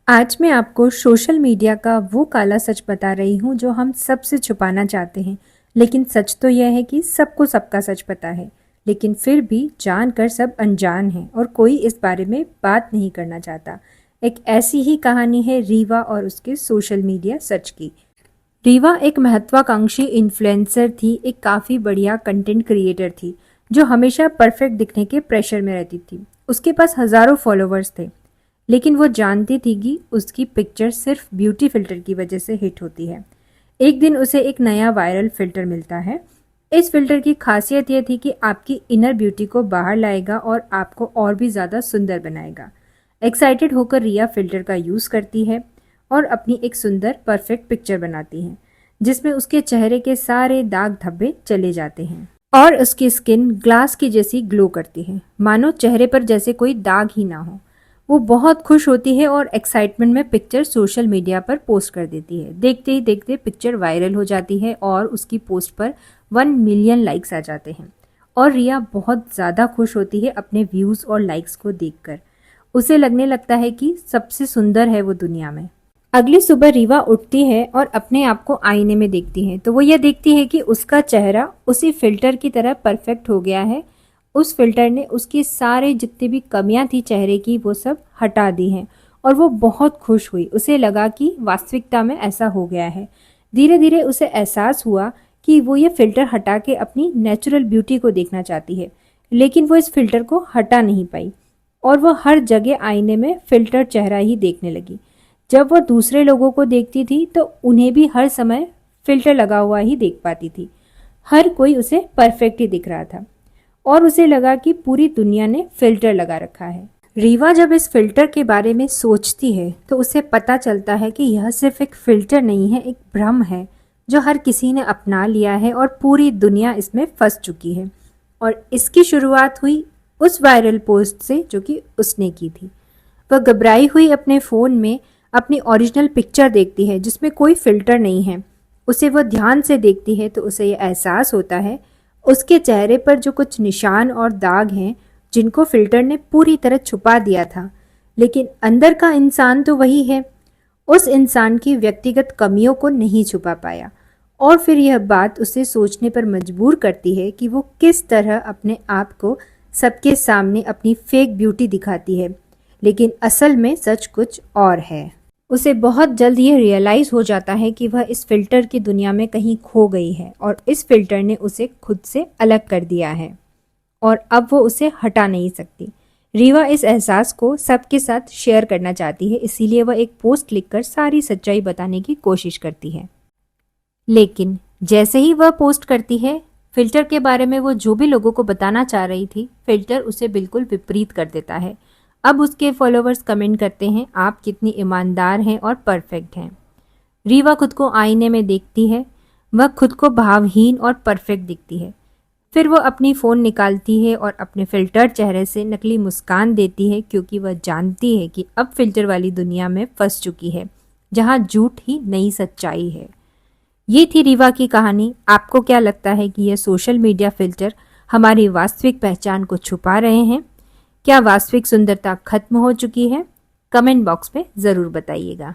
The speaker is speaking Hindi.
आज मैं आपको सोशल मीडिया का वो काला सच बता रही हूँ जो हम सबसे छुपाना चाहते हैं। लेकिन सच तो यह है कि सबको सबका सच पता है, लेकिन फिर भी जानकर सब अनजान हैं और कोई इस बारे में बात नहीं करना चाहता। एक ऐसी ही कहानी है रीवा और उसके सोशल मीडिया सच की। रीवा एक महत्वाकांक्षी इन्फ्लुएंसर थी, एक काफ़ी बढ़िया कंटेंट क्रिएटर थी जो हमेशा परफेक्ट दिखने के प्रेशर में रहती थी। उसके पास हज़ारों फॉलोअर्स थे, लेकिन वो जानती थी कि उसकी पिक्चर सिर्फ ब्यूटी फिल्टर की वजह से हिट होती है। एक दिन उसे एक नया वायरल फिल्टर मिलता है। इस फिल्टर की खासियत यह थी कि आपकी इनर ब्यूटी को बाहर लाएगा और आपको और भी ज़्यादा सुंदर बनाएगा। एक्साइटेड होकर रिया फिल्टर का यूज़ करती है और अपनी एक सुंदर परफेक्ट पिक्चर बनाती है, जिसमें उसके चेहरे के सारे दाग धब्बे चले जाते हैं और उसकी स्किन ग्लास की जैसी ग्लो करती है, मानो चेहरे पर जैसे कोई दाग ही ना हो। वो बहुत खुश होती है और एक्साइटमेंट में पिक्चर सोशल मीडिया पर पोस्ट कर देती है। देखते ही देखते पिक्चर वायरल हो जाती है और उसकी पोस्ट पर 1 मिलियन लाइक्स आ जाते हैं और रिया बहुत ज़्यादा खुश होती है अपने व्यूज़ और लाइक्स को देखकर। उसे लगने लगता है कि सबसे सुंदर है वो दुनिया में। अगली सुबह रीवा उठती है और अपने आप को आईने में देखती है तो वो ये देखती है कि उसका चेहरा उसी फिल्टर की तरह परफेक्ट हो गया है। उस फिल्टर ने उसकी सारे जितनी भी कमियां थी चेहरे की वो सब हटा दी हैं और वो बहुत खुश हुई। उसे लगा कि वास्तविकता में ऐसा हो गया है। धीरे धीरे उसे एहसास हुआ कि वो ये फिल्टर हटा के अपनी नेचुरल ब्यूटी को देखना चाहती है, लेकिन वो इस फिल्टर को हटा नहीं पाई और वो हर जगह आईने में फिल्टर चेहरा ही देखने लगी। जब वो दूसरे लोगों को देखती थी तो उन्हें भी हर समय फिल्टर लगा हुआ ही देख पाती थी। हर कोई उसे परफेक्ट ही दिख रहा था और उसे लगा कि पूरी दुनिया ने फिल्टर लगा रखा है। रीवा जब इस फिल्टर के बारे में सोचती है तो उसे पता चलता है कि यह सिर्फ एक फिल्टर नहीं है, एक भ्रम है जो हर किसी ने अपना लिया है और पूरी दुनिया इसमें फंस चुकी है। और इसकी शुरुआत हुई उस वायरल पोस्ट से जो कि उसने की थी। वह घबराई हुई अपने फ़ोन में अपनी ओरिजिनल पिक्चर देखती है जिसमें कोई फिल्टर नहीं है। उसे वह ध्यान से देखती है तो उसे यह एहसास होता है उसके चेहरे पर जो कुछ निशान और दाग हैं जिनको फिल्टर ने पूरी तरह छुपा दिया था, लेकिन अंदर का इंसान तो वही है। उस इंसान की व्यक्तिगत कमियों को नहीं छुपा पाया और फिर यह बात उसे सोचने पर मजबूर करती है कि वो किस तरह अपने आप को सबके सामने अपनी फेक ब्यूटी दिखाती है, लेकिन असल में सच कुछ और है। उसे बहुत जल्द ये रियलाइज़ हो जाता है कि वह इस फिल्टर की दुनिया में कहीं खो गई है और इस फिल्टर ने उसे खुद से अलग कर दिया है और अब वो उसे हटा नहीं सकती। रीवा इस एहसास को सबके साथ शेयर करना चाहती है, इसीलिए वह एक पोस्ट लिखकर सारी सच्चाई बताने की कोशिश करती है। लेकिन जैसे ही वह पोस्ट करती है, फिल्टर के बारे में वो जो भी लोगों को बताना चाह रही थी, फिल्टर उसे बिल्कुल विपरीत कर देता है। अब उसके फॉलोअर्स कमेंट करते हैं, आप कितनी ईमानदार हैं और परफेक्ट हैं। रीवा खुद को आईने में देखती है, वह खुद को भावहीन और परफेक्ट दिखती है। फिर वो अपनी फ़ोन निकालती है और अपने फिल्टर चेहरे से नकली मुस्कान देती है, क्योंकि वह जानती है कि अब फिल्टर वाली दुनिया में फंस चुकी है जहां झूठ ही नई सच्चाई है। ये थी रीवा की कहानी। आपको क्या लगता है कि यह सोशल मीडिया फिल्टर हमारी वास्तविक पहचान को छुपा रहे हैं? क्या वास्तविक सुंदरता खत्म हो चुकी है? कमेंट बॉक्स में ज़रूर बताइएगा।